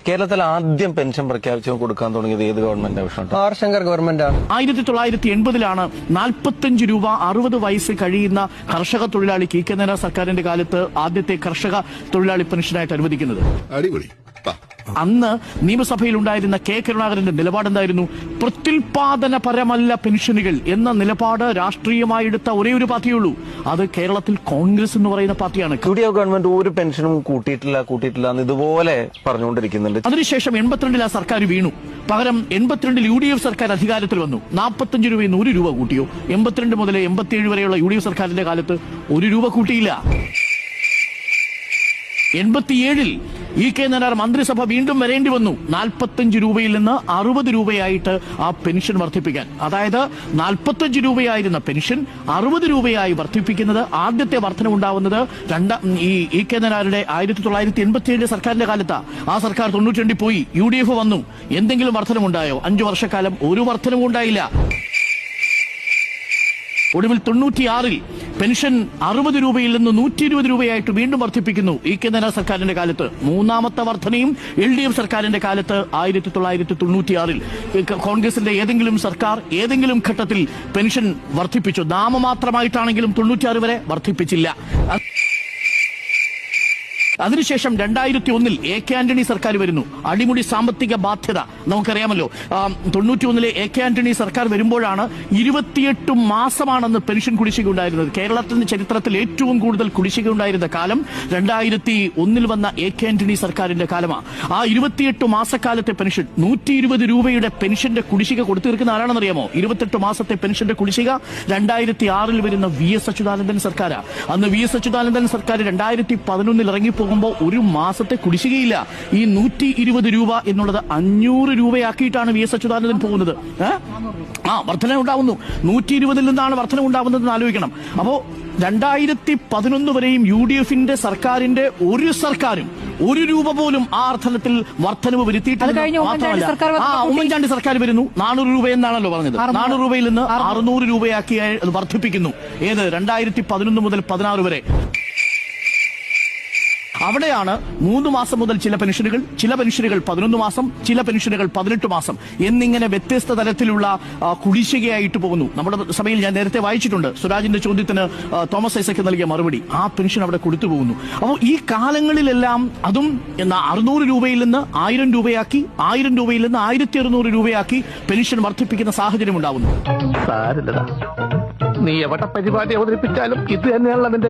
കേരളത്തിൽ ആദ്യം പെൻഷൻ പ്രഖ്യാപിച്ചു കൊടുക്കാൻ തുടങ്ങിയത് ഏത് ഗവൺമെന്റ് ആവശ്യമാണ്? ആർ ശങ്കർ ഗവൺമെന്റാണ്. 1980 45 രൂപ 60 വയസ്സ് കഴിയുന്ന കർഷക തൊഴിലാളിക്ക് കെ നായനാർ സർക്കാരിന്റെ കാലത്ത് ആദ്യത്തെ കർഷക തൊഴിലാളി പെൻഷനായിട്ട് അനുവദിക്കുന്നത്. അന്ന് നിയമസഭയിൽ ഉണ്ടായിരുന്ന കെ കരുണാകരന്റെ നിലപാടെന്തായിരുന്നു? പ്രത്യുൽപാദനപരമല്ല പെൻഷനുകൾ എന്ന നിലപാട് രാഷ്ട്രീയമായി എടുത്ത ഒരേ ഒരു പാർട്ടിയുള്ളൂ, അത് കേരളത്തിൽ കോൺഗ്രസ് എന്ന് പറയുന്ന പാർട്ടിയാണ്. യുഡിഎഫ് ഗവൺമെന്റ് ഒരു പെൻഷനും കൂട്ടിയിട്ടില്ല എന്ന് ഇതുപോലെ പറഞ്ഞുകൊണ്ടിരിക്കുന്നുണ്ട്. അതിനുശേഷം 82 ആ സർക്കാർ വീണു. പകരം 82 UDF സർക്കാർ അധികാരത്തിൽ വന്നു. 45 രൂപയിൽ നിന്ന് 1 രൂപ കൂട്ടിയോ? 82 മുതൽ 87 വരെയുള്ള UDF സർക്കാരിന്റെ കാലത്ത് 1 രൂപ കൂട്ടിയില്ല. 87 കെ നായനാർ മന്ത്രിസഭ വീണ്ടും വരേണ്ടി വന്നു 45 രൂപയിൽ നിന്ന് 60 രൂപയായിട്ട് ആ പെൻഷൻ വർദ്ധിപ്പിക്കാൻ. അതായത് 45 രൂപയായിരുന്ന പെൻഷൻ 60 രൂപയായി വർദ്ധിപ്പിക്കുന്നത്. ആദ്യത്തെ വർധനവുണ്ടാവുന്നത് കെ നായനാരുടെ 1987 സർക്കാരിന്റെ കാലത്താ. ആ സർക്കാർ 92 പോയി, UDF വന്നു. എന്തെങ്കിലും വർധനമുണ്ടായോ? 5 വർഷക്കാലം ഒരു വർധനവും ഉണ്ടായില്ല. ഒടുവിൽ 96 പെൻഷൻ 60 രൂപയിൽ നിന്ന് 120 രൂപയായിട്ട് വീണ്ടും വർദ്ധിപ്പിക്കുന്നു കെ നായനാർ സർക്കാരിന്റെ കാലത്ത്. മൂന്നാമത്തെ വർധനയും LDF സർക്കാരിന്റെ കാലത്ത് 1996 കോൺഗ്രസിന്റെ ഏതെങ്കിലും സർക്കാർ ഏതെങ്കിലും ഘട്ടത്തിൽ പെൻഷൻ വർദ്ധിപ്പിച്ചു? നാമമാത്രമായിട്ടാണെങ്കിലും 96 വരെ വർദ്ധിപ്പിച്ചില്ല. അതിനുശേഷം 2001 കെ ആന്റണി സർക്കാർ വരുന്നു. അടിമുടി സാമ്പത്തിക ബാധ്യത നമുക്കറിയാമല്ലോ. 91 കെ ആന്റണി സർക്കാർ വരുമ്പോഴാണ് 28 മാസമാണെന്ന് പെൻഷൻ കുടിശ്ശിക ഉണ്ടായിരുന്നത്. കേരളത്തിന്റെ ചരിത്രത്തിൽ ഏറ്റവും കൂടുതൽ കുടിശ്ശിക ഉണ്ടായിരുന്ന കാലം 2001 വന്ന കെ ആന്റണി സർക്കാരിന്റെ കാലമാണ്. ആ 28 മാസക്കാലത്തെ പെൻഷൻ 120 രൂപയുടെ പെൻഷന്റെ കുടിശ്ശിക കൊടുത്തു തീർക്കുന്ന ആരാണെന്നറിയാമോ? 28 മാസത്തെ പെൻഷന്റെ കുടിശ്ശിക 2006 വരുന്ന VS അച്യുതാനന്ദൻ സർക്കാരാണ്. അന്ന് VS അച്യുതാനന്ദൻ സർക്കാർ 2011 ഇറങ്ങിപ്പോ ഒരു മാസത്തെ കുടിശ്ശികയില്ല. ഈ 120 രൂപ എന്നുള്ളത് 500 രൂപയാക്കിയിട്ടാണ് VS അച്യുതാനന്ദൻ പോകുന്നത്. വർധന ഉണ്ടാവുന്നു. 120 നിന്നാണ് വർധന ഉണ്ടാവുന്നതെന്ന് ആലോചിക്കണം. അപ്പോ 2011 വരെയും UDFന്റെ സർക്കാരിന്റെ ഒരു സർക്കാരും 1 രൂപ പോലും ആ അർത്ഥത്തിൽ വർധനവ് വരുത്തിയിട്ടില്ല. ഉമ്മൻചാണ്ടി സർക്കാർ വരുന്നു 400 രൂപ എന്നാണല്ലോ പറഞ്ഞത്. 400 രൂപയിൽ നിന്ന് 600 രൂപയാക്കി വർദ്ധിപ്പിക്കുന്നു. ഏത് 2011 മുതൽ 16 വരെ. അവിടെയാണ് 3 മാസം മുതൽ ചില പെൻഷനുകൾ 11 മാസം, ചില പെൻഷനുകൾ 18 മാസം എന്നിങ്ങനെ വ്യത്യസ്ത തരത്തിലുള്ള കുടിശ്ശികയായിട്ട് പോകുന്നു. നമ്മുടെ സഭയിൽ ഞാൻ നേരത്തെ വായിച്ചിട്ടുണ്ട് സ്വരാജിന്റെ ചോദ്യത്തിന് തോമസ് ഐസക് നൽകിയ മറുപടി. ആ പെൻഷൻ അവിടെ കൊടുത്തു പോകുന്നു. അപ്പോൾ ഈ കാലങ്ങളിലെല്ലാം അതും 600 രൂപയിൽ നിന്ന് 1000 രൂപയാക്കി, 1000 രൂപയിൽ നിന്ന് 1600 രൂപയാക്കി പെൻഷൻ വർദ്ധിപ്പിക്കുന്ന സാഹചര്യം ഉണ്ടാവുന്നു. നീ എവിടെ പരിപാടി അവതരിപ്പിച്ചാലും ഇത് തന്നെയാണല്ലോ